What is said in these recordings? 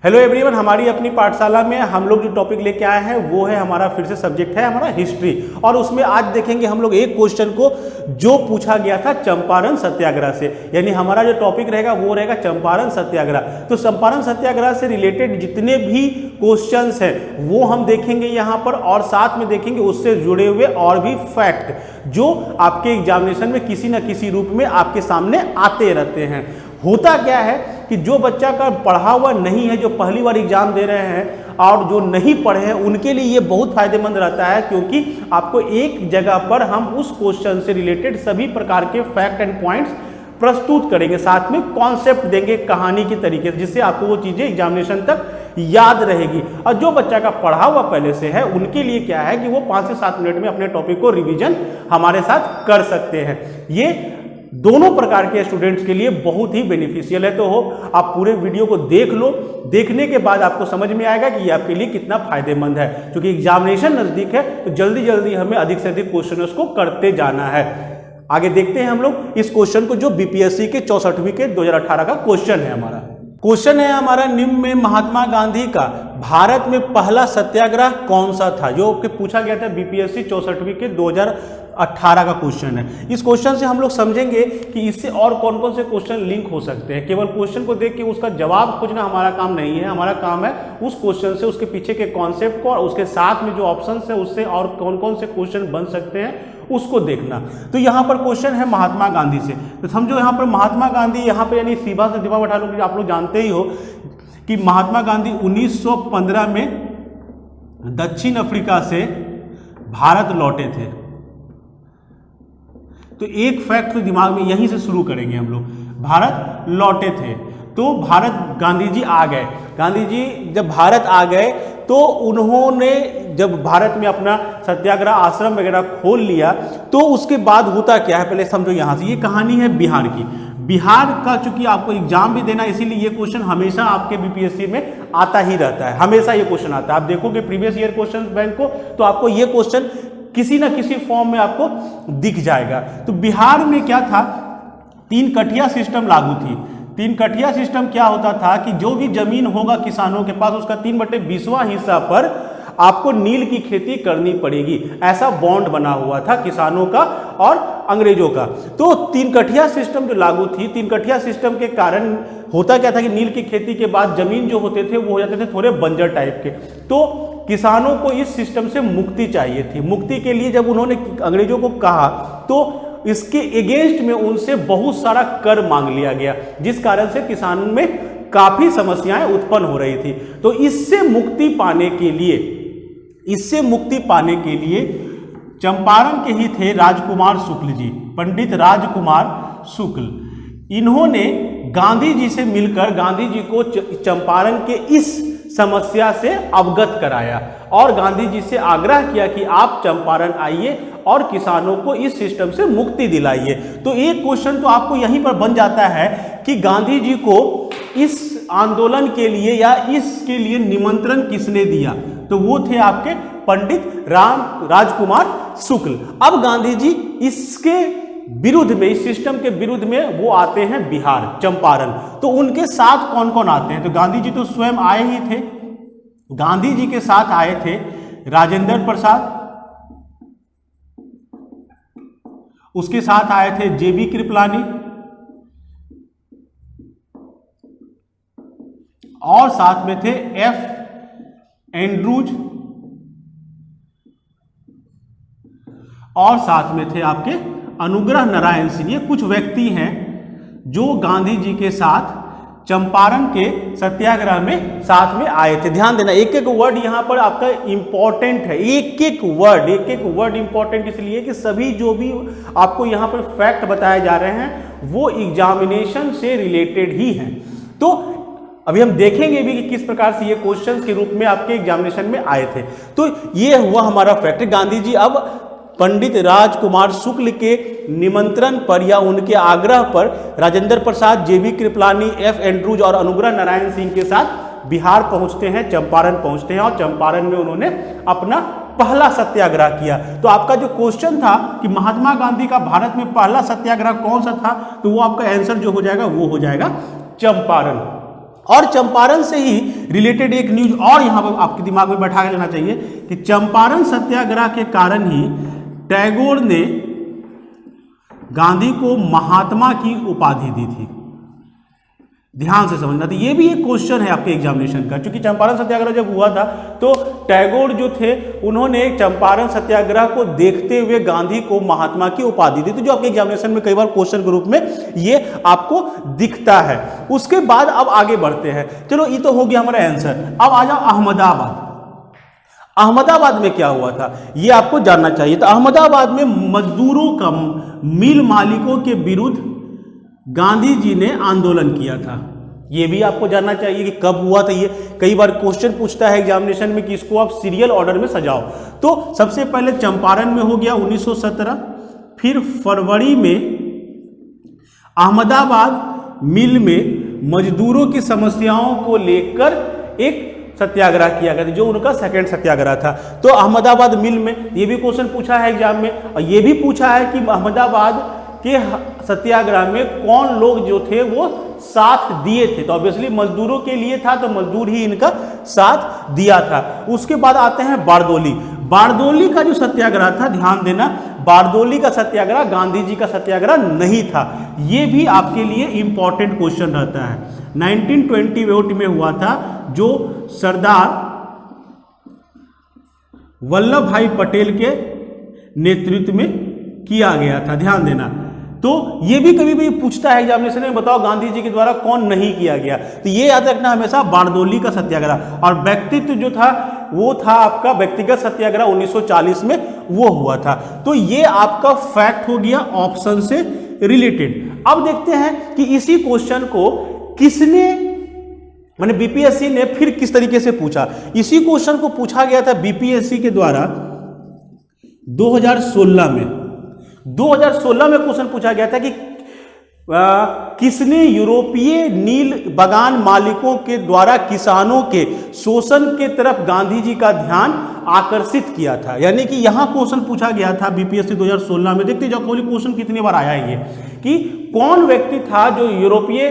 Hello everyone, हमारी अपनी पाठशाला में हम लोग जो टॉपिक लेके आए हैं वो है हमारा फिर से सब्जेक्ट है हमारा हिस्ट्री। और उसमें आज देखेंगे हम लोग एक क्वेश्चन को जो पूछा गया था चंपारण सत्याग्रह से। यानी हमारा जो टॉपिक रहेगा वो रहेगा चंपारण सत्याग्रह। तो चंपारण सत्याग्रह से रिलेटेड जितने भी क्वेश्चंस हैं वो हम देखेंगे यहाँ पर, और साथ में देखेंगे उससे जुड़े हुए और भी फैक्ट जो आपके एग्जामिनेशन में किसी न किसी रूप में आपके सामने आते रहते हैं। होता क्या है कि जो बच्चा का पढ़ा हुआ नहीं है, जो पहली बार एग्जाम दे रहे हैं और जो नहीं पढ़े हैं, उनके लिए ये बहुत फायदेमंद रहता है, क्योंकि आपको एक जगह पर हम उस क्वेश्चन से रिलेटेड सभी प्रकार के फैक्ट एंड पॉइंट्स प्रस्तुत करेंगे, साथ में कॉन्सेप्ट देंगे कहानी के तरीके से, जिससे आपको वो चीजें एग्जामिनेशन तक याद रहेगी। और जो बच्चा का पढ़ा हुआ पहले से है उनके लिए क्या है कि वो 5 से 7 मिनट में अपने टॉपिक को रिवीजन हमारे साथ कर सकते हैं। ये दोनों प्रकार के स्टूडेंट्स के लिए बहुत ही बेनिफिशियल है। तो हो आप पूरे वीडियो को देख लो, देखने के बाद आपको समझ में आएगा कि ये आपके लिए कितना फायदेमंद है। क्योंकि एग्जामिनेशन नजदीक है तो जल्दी जल्दी हमें अधिक से अधिक क्वेश्चंस को करते जाना है। आगे देखते हैं हम लोग इस क्वेश्चन को, जो बीपीएससी के 64वीं के 2018 का क्वेश्चन है। हमारा क्वेश्चन है हमारा निम्न में महात्मा गांधी का भारत में पहला सत्याग्रह कौन सा था, जो कि पूछा गया था बीपीएससी 64वीं के 2018 का क्वेश्चन है। इस क्वेश्चन से हम लोग समझेंगे कि इससे और कौन कौन से क्वेश्चन लिंक हो सकते हैं। केवल क्वेश्चन को देख के उसका जवाब खोजना हमारा काम नहीं है, हमारा काम है उस क्वेश्चन से उसके पीछे के कॉन्सेप्ट को और उसके साथ में जो ऑप्शन है उससे और कौन कौन से क्वेश्चन बन सकते हैं उसको देखना। तो यहाँ पर क्वेश्चन है महात्मा गांधी से। तो समझो यहाँ पर महात्मा गांधी, यहाँ पर यानी सीधा से दिमाग बैठा लो, आप लोग जानते ही हो कि महात्मा गांधी 1915 में दक्षिण अफ्रीका से भारत लौटे थे। तो एक फैक्ट तो दिमाग में यहीं से शुरू करेंगे हम लोग। भारत लौटे थे तो भारत गांधी जी आ गए। गांधी जी जब भारत आ गए तो उन्होंने जब भारत में अपना सत्याग्रह आश्रम वगैरह खोल लिया, तो उसके बाद होता क्या है पहले समझो। यहाँ से ये कहानी है बिहार की। बिहार का चूंकि आपको एग्जाम भी देना, इसीलिए ये क्वेश्चन हमेशा आपके बीपीएससी में आता ही रहता है, हमेशा ये क्वेश्चन आता है। आप देखोगे प्रीवियस ईयर क्वेश्चन बैंक को तो आपको ये क्वेश्चन किसी ना किसी फॉर्म में आपको दिख जाएगा। तो बिहार में क्या था, 3 कठिया सिस्टम लागू थी। 3 कठिया सिस्टम क्या होता था कि जो भी जमीन होगा किसानों के पास उसका 3/20वां हिस्सा पर आपको नील की खेती करनी पड़ेगी। ऐसा बॉन्ड बना हुआ था किसानों का और अंग्रेजों का। तो 3 कठिया सिस्टम जो लागू थी, 3 कठिया सिस्टम के कारण होता क्या था कि नील की खेती के बाद जमीन जो होते थे वो हो जाते थे थोड़े बंजर टाइप के। तो किसानों को इस सिस्टम से मुक्ति चाहिए थी। मुक्ति के लिए जब उन्होंने अंग्रेजों को कहा तो इसके अगेंस्ट में उनसे बहुत सारा कर मांग लिया गया, जिस कारण से किसानों में काफी समस्याएं उत्पन्न हो रही थी। तो इससे मुक्ति पाने के लिए चंपारण के ही थे राजकुमार शुक्ल जी, पंडित राजकुमार शुक्ल। इन्होंने गांधी जी से मिलकर गांधी जी को चंपारण के इस समस्या से अवगत कराया और गांधी जी से आग्रह किया कि आप चंपारण आइए और किसानों को इस सिस्टम से मुक्ति दिलाइए। तो एक क्वेश्चन तो आपको यहीं पर बन जाता है कि गांधी जी को इस आंदोलन के लिए या इसके लिए निमंत्रण किसने दिया, तो वो थे आपके पंडित राजकुमार शुक्ल। अब गांधी जी इसके विरुद्ध में, इस सिस्टम के विरुद्ध में वो आते हैं बिहार, चंपारण। तो उनके साथ कौन कौन आते हैं, तो गांधी जी तो स्वयं आए ही थे। गांधी जी के साथ आए थे राजेंद्र प्रसाद, उसके साथ आए थे जेबी कृपलानी और साथ में थे एफ एंड्रूज और साथ में थे आपके अनुग्रह नारायण सिंह। ये कुछ व्यक्ति हैं जो गांधी जी के साथ चंपारण के सत्याग्रह में साथ में आए थे। ध्यान देना, एक एक वर्ड यहां पर आपका इंपॉर्टेंट है। एक एक वर्ड इंपॉर्टेंट इसलिए कि सभी जो भी आपको यहां पर फैक्ट बताए जा रहे हैं वो एग्जामिनेशन से रिलेटेड ही हैं। तो अभी हम देखेंगे भी कि किस प्रकार से ये क्वेश्चंस के रूप में आपके एग्जामिनेशन में आए थे। तो ये हुआ हमारा फैक्ट। गांधी जी अब पंडित राजकुमार शुक्ल के निमंत्रण पर या उनके आग्रह पर राजेंद्र प्रसाद, जेबी कृपलानी, एफ एंड्रूज और अनुग्रह नारायण सिंह के साथ बिहार पहुंचते हैं, चंपारण पहुंचते हैं और चंपारण में उन्होंने अपना पहला सत्याग्रह किया। तो आपका जो क्वेश्चन था कि महात्मा गांधी का भारत में पहला सत्याग्रह कौन सा था, तो वो आपका आंसर जो हो जाएगा वो हो जाएगा चंपारण। और चंपारण से ही रिलेटेड एक न्यूज और यहां पर आपके दिमाग में बैठा के लेना चाहिए कि चंपारण सत्याग्रह के कारण ही टैगोर ने गांधी को महात्मा की उपाधि दी थी। ध्यान से समझना, तो ये भी एक क्वेश्चन है आपके एग्जामिनेशन का, क्योंकि चंपारण सत्याग्रह जब हुआ था तो टैगोर जो थे उन्होंने चंपारण सत्याग्रह को देखते हुए गांधी को महात्मा की उपाधि दी, तो जो आपके एग्जामिनेशन में कई बार क्वेश्चन के रूप में ये आपको दिखता है। उसके बाद अब आगे बढ़ते हैं, चलो ये तो हो गया हमारा आंसर। अब आ जाओ अहमदाबाद। अहमदाबाद में क्या हुआ था ये आपको जानना चाहिए। तो अहमदाबाद में मजदूरों का, मिल मालिकों के विरुद्ध गांधी जी ने आंदोलन किया था। ये भी आपको जानना चाहिए कि कब हुआ था। ये कई बार क्वेश्चन पूछता है एग्जामिनेशन में कि इसको आप सीरियल ऑर्डर में सजाओ। तो सबसे पहले चंपारण में हो गया 1917, फिर फरवरी में अहमदाबाद मिल में मजदूरों की समस्याओं को लेकर एक सत्याग्रह किया गया था, जो उनका सेकंड सत्याग्रह था। तो अहमदाबाद मिल में ये भी क्वेश्चन पूछा है एग्जाम में, और ये भी पूछा है कि अहमदाबाद के सत्याग्रह में कौन लोग जो थे वो साथ दिए थे। तो ऑब्वियसली मजदूरों के लिए था, तो मजदूर ही इनका साथ दिया था। उसके बाद आते हैं बारदोली। बारदोली का जो सत्याग्रह था, ध्यान देना, बारदोली का सत्याग्रह गांधी जी का सत्याग्रह नहीं था। ये भी आपके लिए इंपॉर्टेंट क्वेश्चन रहता है। 1928 में हुआ था, जो सरदार वल्लभ भाई पटेल के नेतृत्व में किया गया था। ध्यान देना, तो ये भी कभी भी पूछता है एग्जामिनेशन में, बताओ गांधी जी के द्वारा कौन नहीं किया गया। तो ये याद रखना हमेशा, बारदोली का सत्याग्रह। और व्यक्तित्व जो था वो था आपका व्यक्तिगत सत्याग्रह 1940 में वो हुआ था। तो ये आपका फैक्ट हो गया ऑप्शन से रिलेटेड। अब देखते हैं कि इसी क्वेश्चन को किसने, माने बीपीएससी ने फिर किस तरीके से पूछा। इसी क्वेश्चन को पूछा गया था बीपीएससी के द्वारा 2016 में। 2016 में क्वेश्चन पूछा गया था कि किसने यूरोपीय नील बागान मालिकों के द्वारा किसानों के शोषण के तरफ गांधी जी का ध्यान आकर्षित किया था। यानी कि यहां क्वेश्चन पूछा गया था बीपीएससी 2016 में। देखते जाओ क्वेश्चन कितनी बार आया है ये, कि कौन व्यक्ति था जो यूरोपीय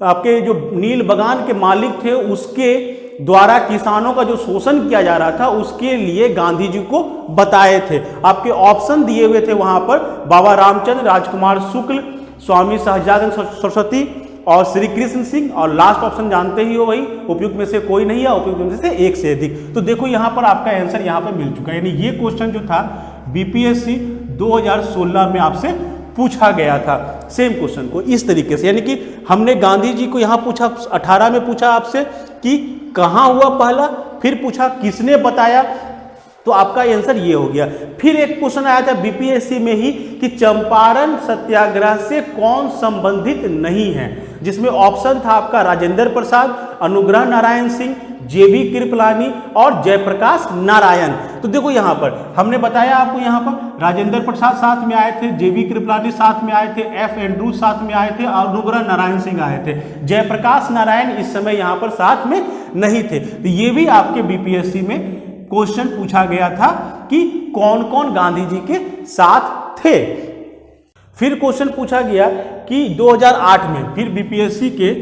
आपके जो नील बागान के मालिक थे उसके द्वारा किसानों का जो शोषण किया जा रहा था उसके लिए गांधी जी को बताए थे। आपके ऑप्शन दिए हुए थे वहां पर, बाबा रामचंद्र, राजकुमार शुक्ल, स्वामी सहजानंद सरस्वती और श्री कृष्ण सिंह। और लास्ट ऑप्शन जानते ही हो वही, उपयुक्त में से कोई नहीं है, उपयुक्त में से एक से अधिक। तो देखो यहां पर आपका आंसर यहां पर मिल चुका है। यानी ये क्वेश्चन जो था बीपीएससी 2016 में आपसे पूछा गया था, सेम क्वेश्चन को इस तरीके से। यानी कि हमने गांधी जी को यहां पूछा, 18 में पूछा आपसे कि कहां हुआ पहला, फिर पूछा किसने बताया, तो आपका आंसर ये हो गया। फिर एक क्वेश्चन आया था बीपीएससी में ही कि चंपारण सत्याग्रह से कौन संबंधित नहीं है, जिसमें ऑप्शन था आपका राजेंद्र प्रसाद, अनुग्रह नारायण सिंह, जेबी कृपलानी और जयप्रकाश नारायण। तो देखो यहां पर हमने बताया आपको, यहां पर राजेंद्र प्रसाद साथ में आए थे, जेबी कृपलानी साथ में आए थे, एफ एंड्रूज साथ में आए थे, और अनुग्रह नारायण सिंह आए थे। जयप्रकाश नारायण इस समय यहां पर साथ में नहीं थे। तो ये भी आपके बीपीएससी में क्वेश्चन पूछा गया था कि कौन कौन गांधी जी के साथ थे। फिर क्वेश्चन पूछा गया कि 2008 में, फिर बीपीएससी के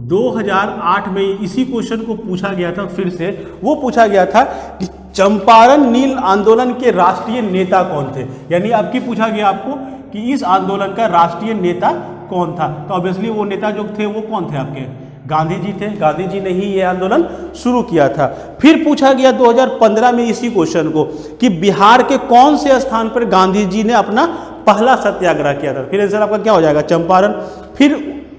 2008 में इसी क्वेश्चन को पूछा गया था फिर से। वो पूछा गया था कि चंपारण नील आंदोलन के राष्ट्रीय नेता कौन थे। यानी आपकी पूछा गया आपको कि इस आंदोलन का राष्ट्रीय नेता कौन था। तो ऑब्वियसली वो नेता जो थे वो कौन थे, आपके गांधी जी थे। गांधी जी ने ही ये आंदोलन शुरू किया था। फिर पूछा गया 2015 में इसी क्वेश्चन को कि बिहार के कौन से स्थान पर गांधी जी ने अपना पहला सत्याग्रह किया था। फिर आंसर आपका क्या हो जाएगा, चंपारण। फिर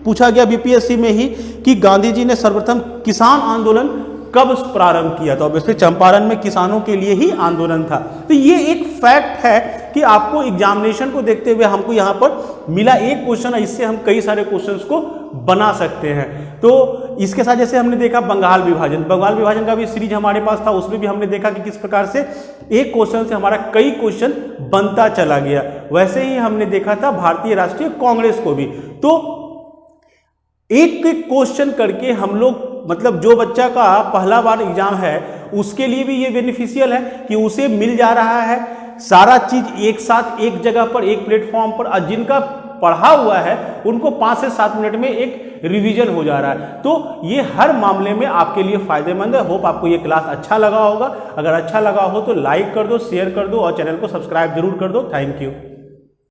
पूछा गया बीपीएससी में ही कि गांधी जी ने सर्वप्रथम किसान आंदोलन कब प्रारंभ किया। तो ऑब्वियसली चंपारण में किसानों के लिए ही आंदोलन था। तो ये एक फैक्ट है कि आपको एग्जामिनेशन को देखते हुए हमको यहाँ पर मिला एक क्वेश्चन है, इससे हम कई सारे क्वेश्चंस को बना सकते हैं। तो इसके साथ जैसे हमने देखा बंगाल विभाजन, बंगाल विभाजन का भी सीरीज हमारे पास था, उसमें भी हमने देखा कि किस प्रकार से एक क्वेश्चन से हमारा कई क्वेश्चन बनता चला गया। वैसे ही हमने देखा था भारतीय राष्ट्रीय कांग्रेस को भी। तो एक एक क्वेश्चन करके हम लोग, मतलब जो बच्चा का पहला बार एग्जाम है उसके लिए भी ये बेनिफिशियल है कि उसे मिल जा रहा है सारा चीज एक साथ एक जगह पर, एक प्लेटफॉर्म पर। और जिनका पढ़ा हुआ है उनको 5 से 7 मिनट में एक रिवीजन हो जा रहा है। तो ये हर मामले में आपके लिए फायदेमंद है। होप आपको ये क्लास अच्छा लगा होगा। अगर अच्छा लगा हो तो लाइक कर दो, शेयर कर दो और चैनल को सब्सक्राइब जरूर कर दो। Thank you.